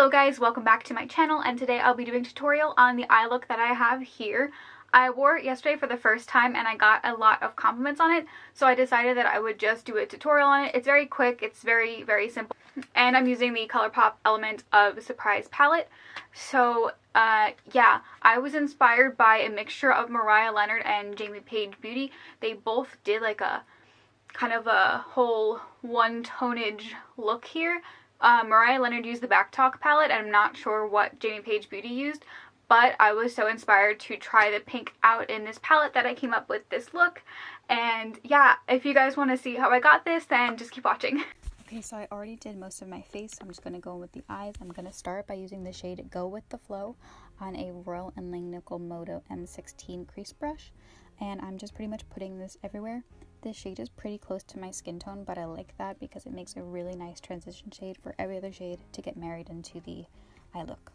Hello guys, welcome back to my channel, and today I'll be doing a tutorial on the eye look that I have here. I wore it yesterday for the first time and I got a lot of compliments on it, so I decided that I would just do a tutorial on it. It's very quick, it's very simple, and I'm using the Colourpop Element of Surprise palette. So yeah, I was inspired by a mixture of Mariah Leonard and Jamie Page Beauty. They both did like a kind of a whole one-tonage look here. Mariah Leonard used the Back Talk palette, and I'm not sure what Jamie Page Beauty used, but I was so inspired to try the pink out in this palette that I came up with this look. And yeah, if you guys want to see how I got this, then just keep watching. Okay, so I already did most of my face. I'm just going to go with the eyes. I'm going to start by using the shade Go With The Flow on a Royal & Langnickel Moto M16 crease brush. And I'm just pretty much putting this everywhere. This shade is pretty close to my skin tone, but I like that because it makes a really nice transition shade for every other shade to get married into the eye look.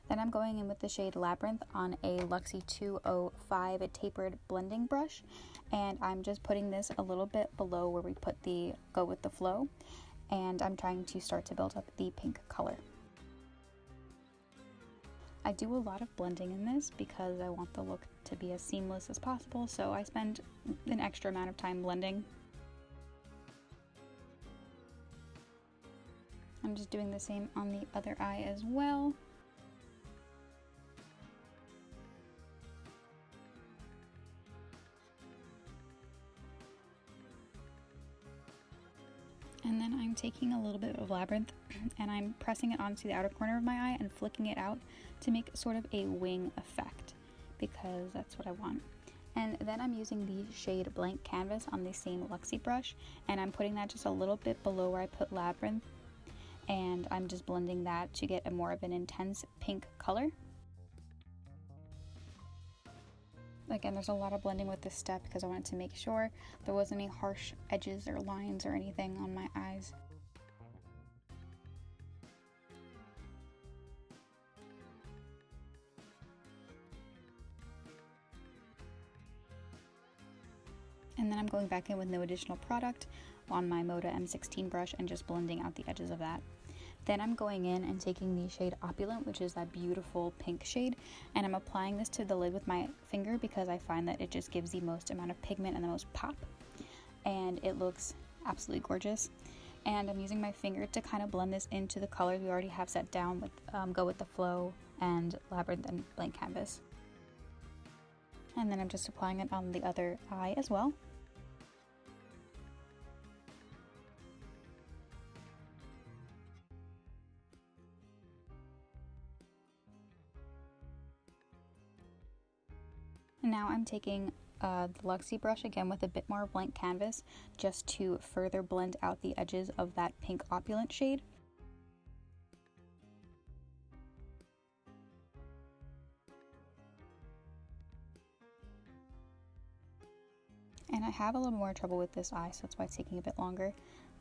Then I'm going in with the shade Labyrinth on a Luxie 205 tapered blending brush, and I'm just putting this a little bit below where we put the Go With The Flow, and I'm trying to start to build up the pink color. I do a lot of blending in this because I want the look to be as seamless as possible, so I spend an extra amount of time blending. I'm just doing the same on the other eye as well. And then I'm taking a little bit of Labyrinth and I'm pressing it onto the outer corner of my eye and flicking it out to make sort of a wing effect, because that's what I want. And then I'm using the shade Blank Canvas on the same Luxie brush, and I'm putting that just a little bit below where I put Labyrinth, and I'm just blending that to get a more of an intense pink color. Again, there's a lot of blending with this step because I wanted to make sure there wasn't any harsh edges or lines or anything on my eyes. And then I'm going back in with no additional product on my Moto M16 brush and just blending out the edges of that. Then I'm going in and taking the shade Opulent, which is that beautiful pink shade, and I'm applying this to the lid with my finger because I find that it just gives the most amount of pigment and the most pop, and it looks absolutely gorgeous. And I'm using my finger to kind of blend this into the colors we already have set down with Go With The Flow and Labyrinth and Blank Canvas. And then I'm just applying it on the other eye as well. Now I'm taking the Luxie brush again with a bit more Blank Canvas just to further blend out the edges of that pink Opulent shade. And I have a little more trouble with this eye, so that's why it's taking a bit longer.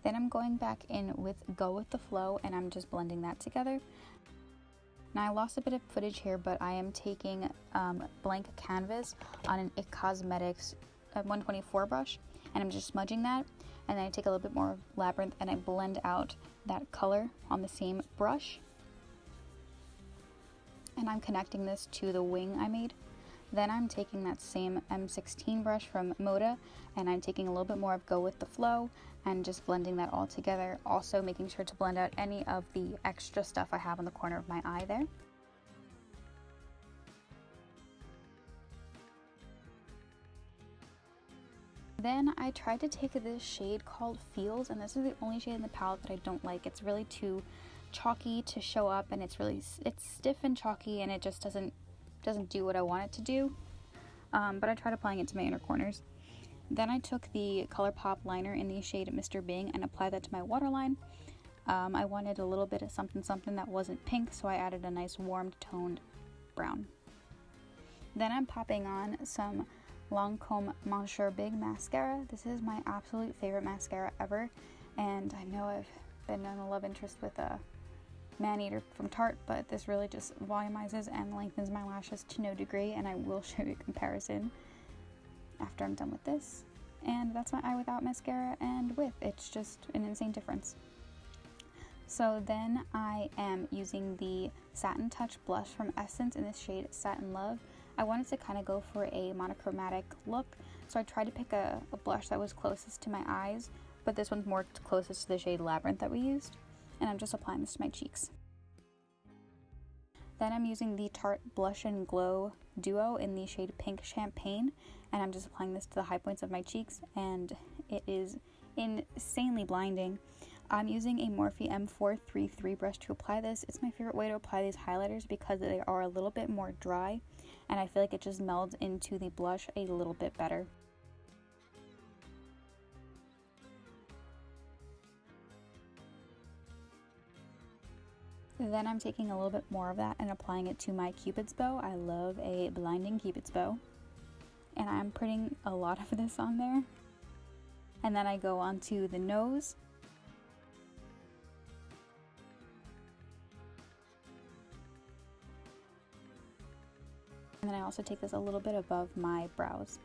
Then I'm going back in with Go With The Flow, and I'm just blending that together. Now I lost a bit of footage here, but I am taking Blank Canvas on an IT Cosmetics 124 brush, and I'm just smudging that, and then I take a little bit more of Labyrinth and I blend out that color on the same brush. And I'm connecting this to the wing I made. Then I'm taking that same M16 brush from Moda, and I'm taking a little bit more of Go With The Flow and just blending that all together, also making sure to blend out any of the extra stuff I have on the corner of my eye there. Then I tried to take this shade called Feels, and this is the only shade in the palette that I don't like. It's really too chalky to show up, and it's stiff and chalky, and it just doesn't do what I want it to do. But I tried applying it to my inner corners. Then I took the Colourpop liner in the shade Mr.Bing and applied that to my waterline. I wanted a little bit of something that wasn't pink, so I added a nice warm toned brown. Then I'm popping on some Lancome Monsignor Big mascara. This is my absolute favorite mascara ever, and I know I've been on a love interest with a Maneater from Tarte, but this really just volumizes and lengthens my lashes to no degree, and I will show you a comparison after I'm done with this. And that's my eye without mascara and with. It's just an insane difference. So then I am using the Satin Touch blush from Essence in this shade Satin Love. I wanted to kind of go for a monochromatic look, so I tried to pick a blush that was closest to my eyes, but this one's more closest to the shade Labyrinth that we used. And I'm just applying this to my cheeks. Then I'm using the Tarte Blush and Glow Duo in the shade Pink Champagne, and I'm just applying this to the high points of my cheeks, and it is insanely blinding. I'm using a Morphe M433 brush to apply this. It's my favorite way to apply these highlighters because they are a little bit more dry, and I feel like it just melds into the blush a little bit better. Then I'm taking a little bit more of that and applying it to my Cupid's bow. I love a blinding Cupid's bow. And I'm putting a lot of this on there. And then I go onto the nose. And then I also take this a little bit above my brows.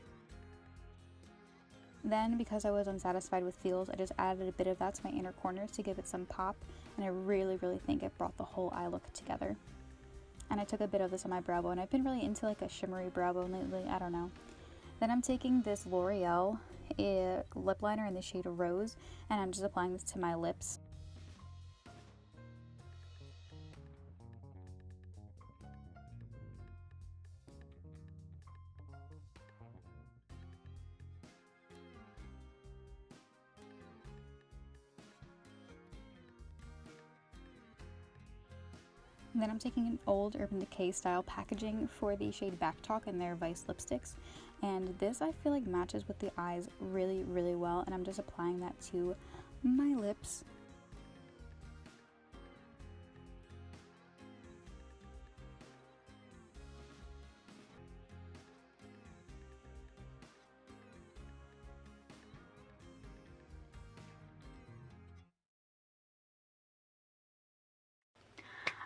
Then, because I was unsatisfied with feels, I just added a bit of that to my inner corners to give it some pop, and I really think it brought the whole eye look together. And I took a bit of this on my brow bone. I've been really into like a shimmery brow bone lately, I don't know. Then I'm taking this L'Oreal lip liner in the shade Rose, and I'm just applying this to my lips. And then I'm taking an old Urban Decay style packaging for the shade Back Talk in their Vice lipsticks. And this I feel like matches with the eyes really well, and I'm just applying that to my lips.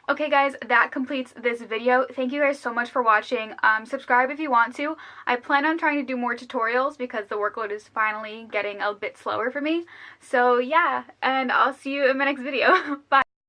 Okay guys, that completes this video. Thank you guys so much for watching. Subscribe if you want to. I plan on trying to do more tutorials because the workload is finally getting a bit slower for me. So yeah, and I'll see you in my next video. Bye!